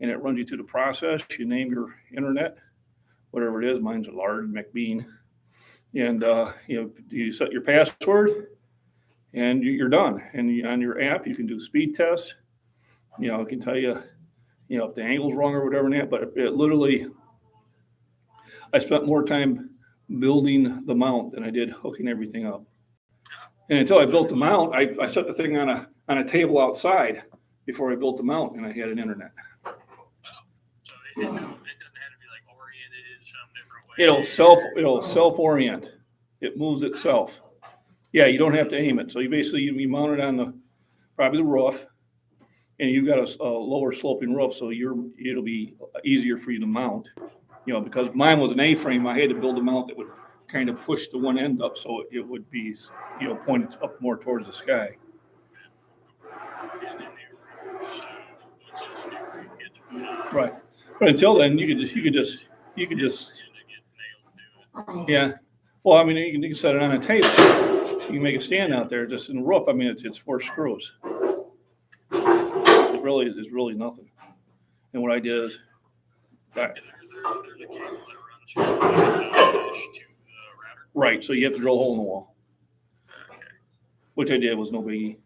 and it runs you through the process. You name your internet, whatever it is. Mine's a large MacBean. And you set your password, and you're done. And on your app, you can do speed tests. It can tell you, if the angle's wrong or whatever. But it literally, I spent more time building the mount than I did hooking everything up. And until I built the mount, I set the thing on a table outside before I built the mount, and I had an internet. So it doesn't have to be like oriented some different way. It'll self-orient. It moves itself. Yeah, you don't have to aim it. So you mount it on probably the roof, and you've got a lower sloping roof, so it'll be easier for you to mount. Because mine was an A-frame, I had to build a mount that would kind of push the one end up so it would be pointed up more towards the sky. Right. But until then, you could just yeah. Well, I mean, you can set it on a table. You can make a stand out there just in the roof. I mean, it's 4 screws. It really is really nothing. And what I did is, right. So you have to drill a hole in the wall, which I did. Was no biggie.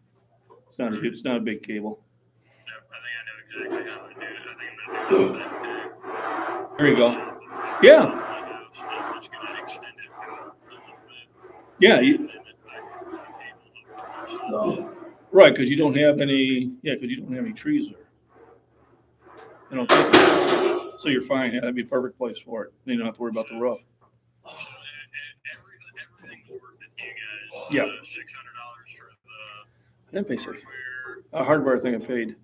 It's not a big cable. I think I know exactly how to do it. I think I'm gonna do it. There you go. Yeah. Yeah. Right, because you don't have any. Yeah, because you don't have any trees there. I don't think so. So you're fine. Yeah, that'd be a perfect place for it. You don't have to worry about the roof. Everything worked with you guys. Yeah. $600 for I didn't pay the six. hardware. A hardware thing I paid.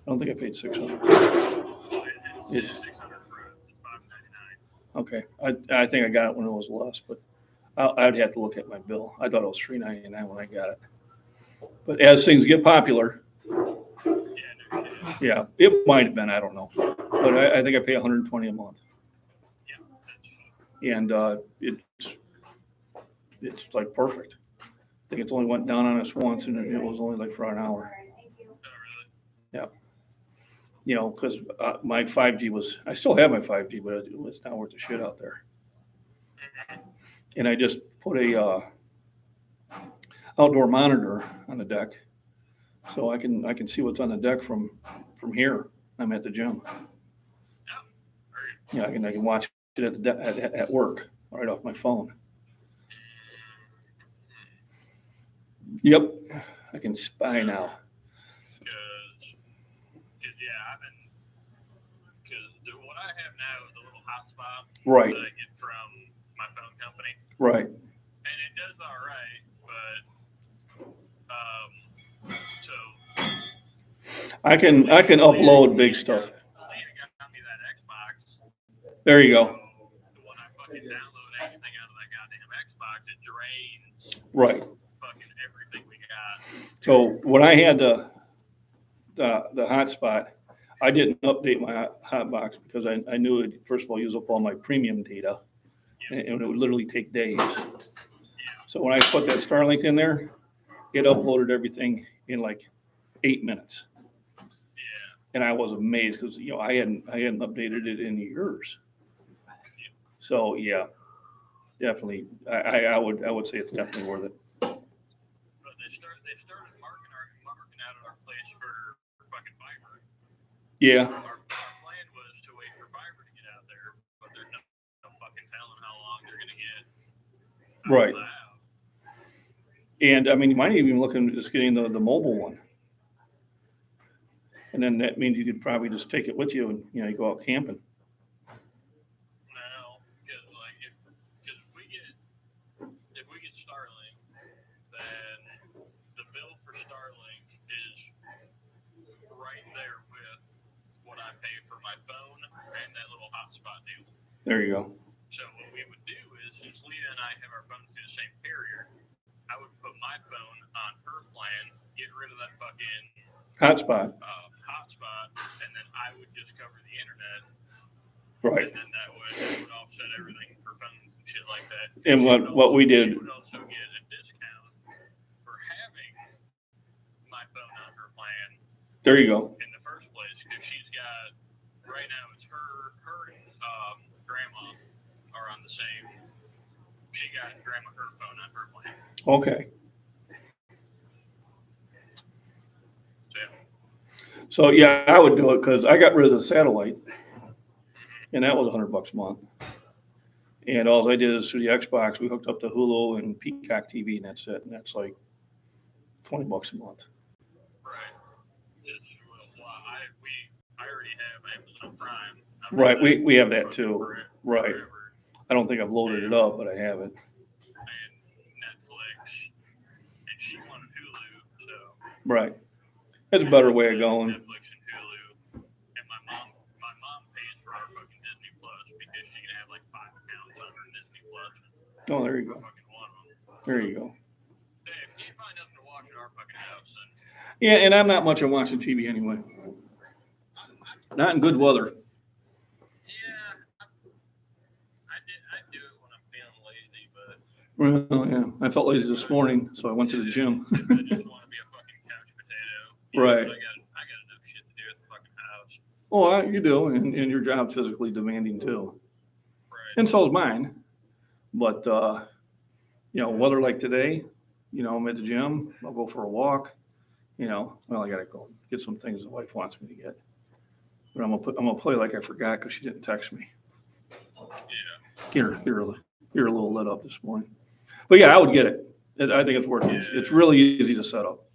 I don't think I paid 600. It's 600 for $599. Okay, I think I got it when it was less, but I'd have to look at my bill. I thought it was $399 when I got it. But as things get popular, yeah, it might have been. I don't know, but I think I pay $120 a month, and it's like perfect. I think it's only went down on us once, and it was only like for an hour. Yeah. Because my 5G I still have my 5G, but it's not worth the shit out there. And I just put a outdoor monitor on the deck, so I can see what's on the deck from here. I'm at the gym. Yeah, I can watch it at work right off my phone. Yep, I can spy now. Because what I have now is a little hotspot Right. that I get from my phone company, Right. and it does all right. But I can upload big stuff. Leah got me that Xbox. There you go. When I fucking download anything out of that goddamn Xbox, it drains Right. fucking everything we got. So when I had the hotspot, I didn't update my hotbox because I knew it first of all use up all my premium data, and it would literally take days. So when I put that Starlink in there, it uploaded everything in like 8 minutes. Yeah. And I was amazed because I hadn't updated it in years. So yeah, definitely, I would say it's definitely worth it. But they started marking out at our place for fucking fiber. Yeah, Our plan was to wait for fiber to get out there, but there's no fucking telling how long they're gonna get. right. And I mean, you might even look into just getting the mobile one. And then that means you could probably just take it with you and, you go out camping. No, because like if we get Starlink, then the bill for Starlink is right there with what I pay for my phone and that little hotspot deal. There you go. So what we would do is, since Leah and I have our phones through the same carrier, I would put my phone on her plan, get rid of that fucking Hotspot. hotspot, and then I would just cover the internet. Right. And then that would offset everything for phones and shit like that. And what we did. She would also get a discount for having my phone on her plan. There you go. In the first place, because she's got right now it's her and grandma are on the same. She got her phone on her plan. Okay. So So yeah, I would do it because I got rid of the satellite, and that was $100 a month. And all I did is through the Xbox, we hooked up to Hulu and Peacock TV, and that's it. And that's like $20 a month. right, I already have Amazon Prime. Right, we have that too. Right. Forever. I don't think I've loaded it up, but I have it. And Netflix, and she wanted Hulu, so Right. It's a better way of going. Netflix and Hulu, and my mom pays for our fucking Disney Plus because she can have like 5 accounts on her Disney Plus. Oh, there you go. Fucking one of them. There you go. Hey, if you can't find nothing to watch at our fucking house, then Yeah, and I'm not much on watching TV anyway. Not in good weather. yeah, I do it when I'm feeling lazy, but Well, yeah, I felt lazy this morning, so I went to the gym. I just want to be a fucking couch potato. Right. I got enough shit to do at the fucking house. Well, you do, and your job's physically demanding too. Right. And so is mine. But, weather like today, I'm at the gym, I'll go for a walk, I gotta go get some things the wife wants me to get. But I'm gonna play like I forgot because she didn't text me. Yeah. You're a little lit up this morning. But yeah, I would get it. I think it's worth it. It's really easy to set up.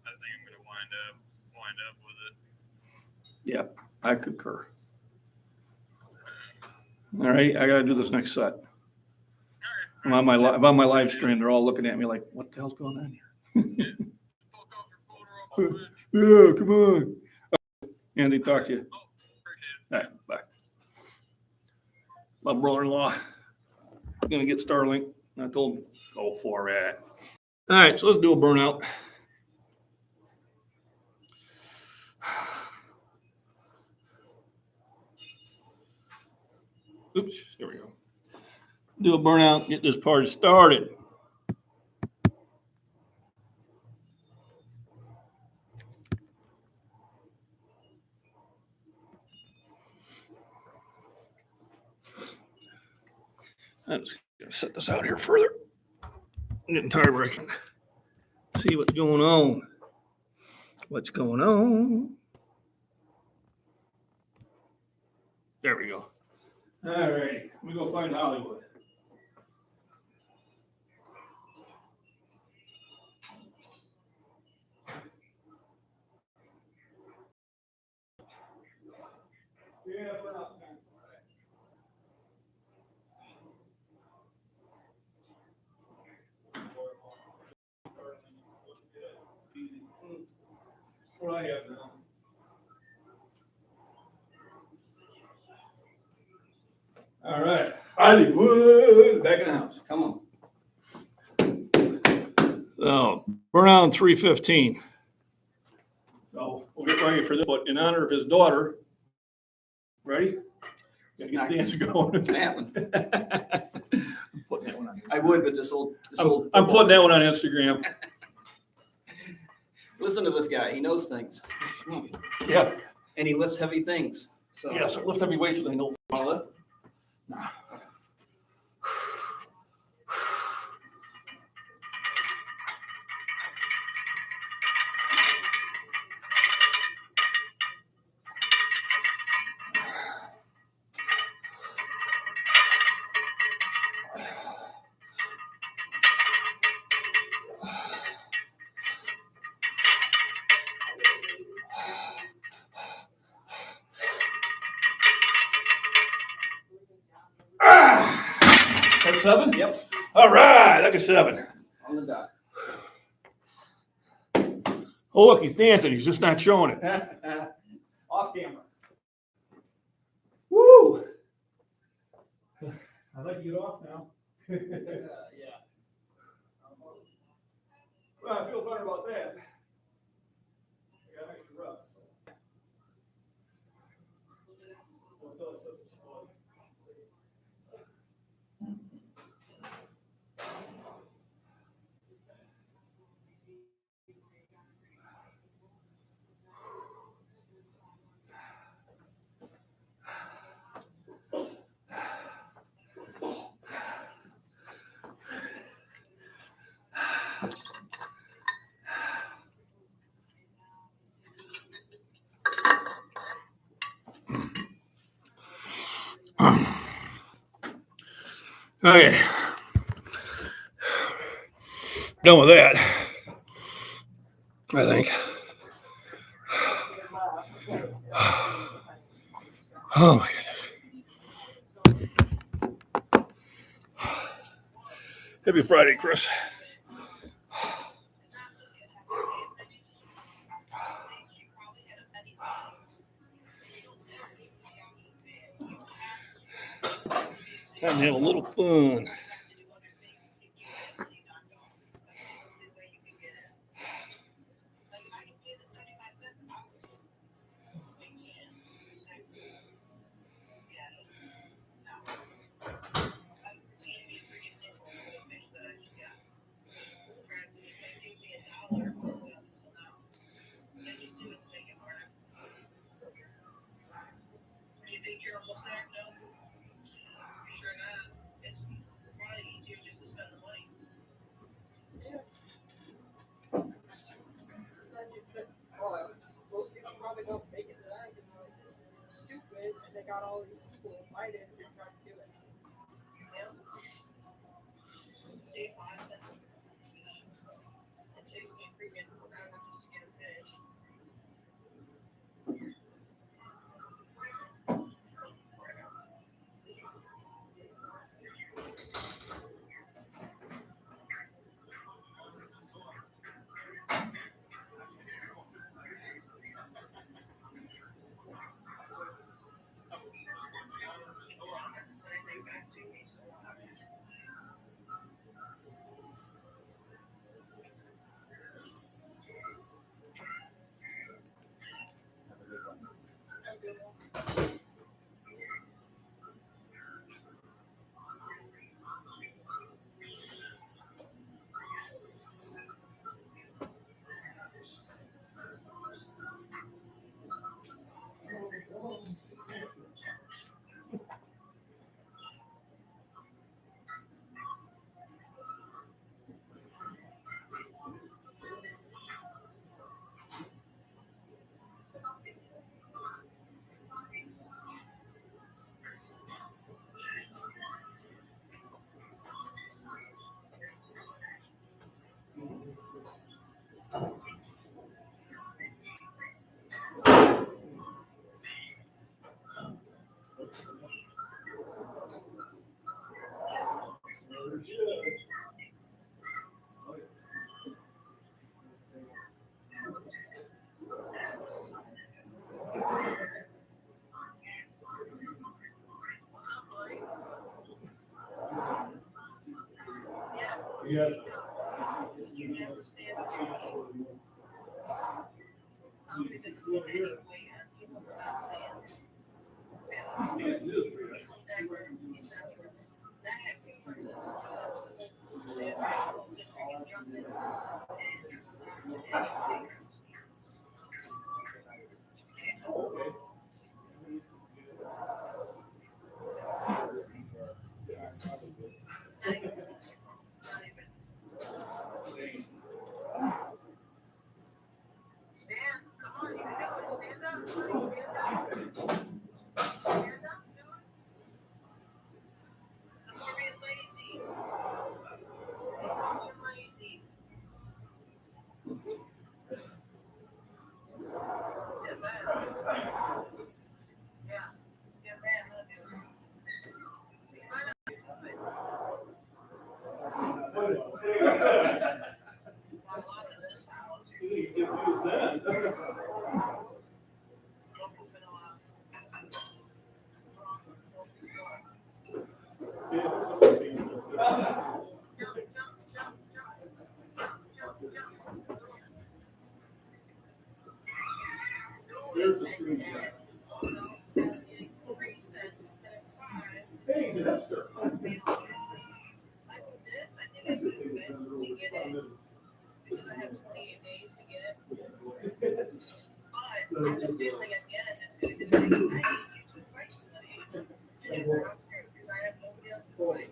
I think I'm gonna wind up with it. Yeah, I concur. All right, I gotta do this next set. I'm on my live stream. They're all looking at me like, "What the hell's going on here?" Fuck off your folder off the bench. Yeah, come on. Andy, talk to you. Oh, appreciate it. All right, bye. My brother-in-law gonna get Starlink. I told him go for it. All right, so let's do a burnout. Oops, here we go. Do a burnout, get this party started. I'm just gonna set this out here further. I'm getting tired where I can see what's going on. What's going on? There we go. All right, let me go find Hollywood. Yeah, well, what I have now. All right, Hollywood, back in the house. Come on. So, we're on 3:15. So, we'll get ready for this, but in honor of his daughter, ready? Gotta get the dance going. That one. I'm putting that one on. I would, but this old. I'm putting that one on Instagram. Listen to this guy. He knows things. Yeah, And he lifts heavy things. So yeah, so lift heavy weights so they know. Want to lift? Nah. That's 7? Yep. All right, look at 7. On the dot. Oh, look, he's dancing. He's just not showing it. Off camera. Woo! I'd like to get off now. Yeah. Well, I feel better about that. Yeah, I can rub. Okay. Done with that, I think. Oh my goodness. Happy Friday, Chris. Time to have a little fun. There's the screenshot. Hey, the hipster. Because I have 28 days to get it. But I'm just dealing again at this because I need you to fight somebody. And we're not screwed because I have nobody else to fight.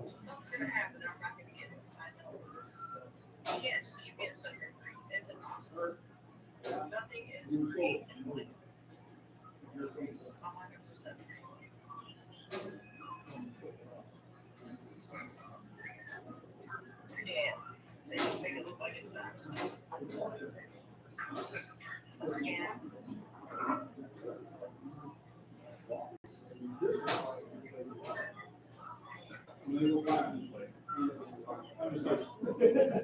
Something's gonna happen. I'm not gonna get it. I know. You can't just keep being sucker free. It's impossible. Nothing is free in life. 100% free. Scam. They just make it look like it's not. A scam.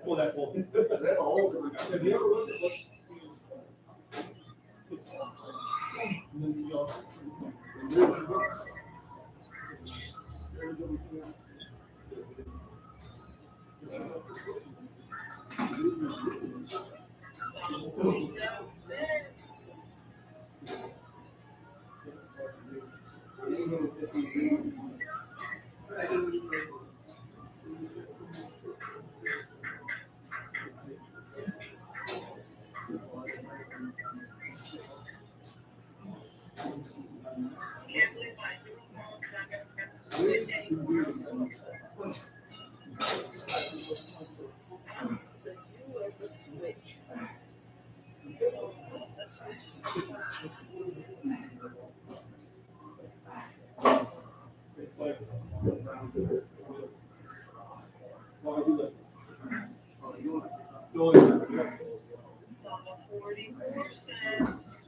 Pull that whole. That all. Have you ever looked at what's? And then you go. Can't believe my new phone's not gonna have to switch anymore. So you are the switch. The switch is It's like. Well, I do that. Oh, you want to say something? on the 44 cents.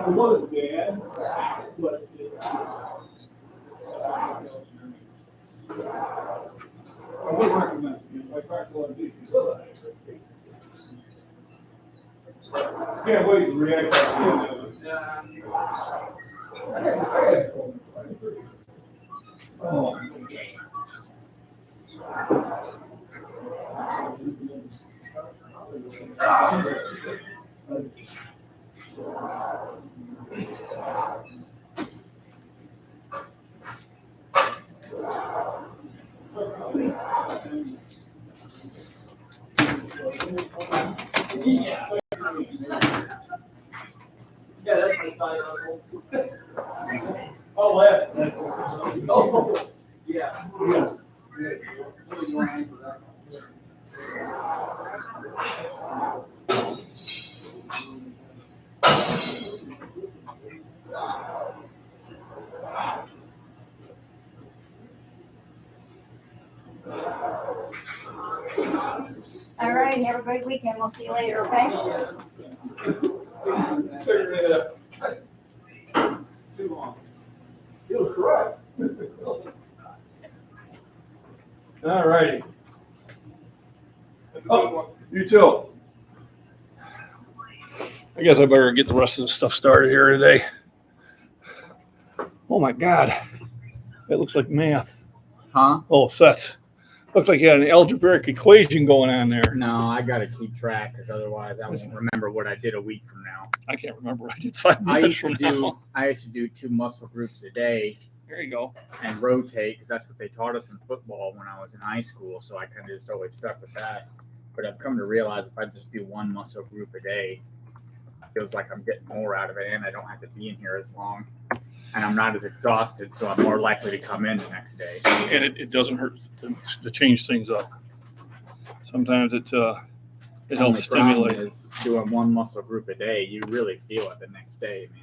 I was bad, but I would recommend, I practice a lot of these. Can't wait to react. Oh. Yeah, that's my side hustle. Oh, yeah. Oh, yeah. What do you want to aim for that? All right, have a great weekend. We'll see you later, okay? Figure it out. Too long. He was correct. All righty. Oh, you too. I guess I better get the rest of the stuff started here today. Oh my God. It looks like math. Huh? Oh, sets. Looks like you had an algebraic equation going on there. No, I gotta keep track because otherwise I won't remember what I did a week from now. I can't remember what I did 5 I minutes used from to now. do 2 muscle groups a day There you go. and rotate because that's what they taught us in football when I was in high school. So I kind of just always stuck with that. But I've come to realize if I just do 1 muscle group a day, it feels like I'm getting more out of it, and I don't have to be in here as long, and I'm not as exhausted, so I'm more likely to come in the next day. And it doesn't hurt to change things up. Sometimes it Only helps problem stimulate. is doing 1 muscle group a day. You really feel it the next day, man.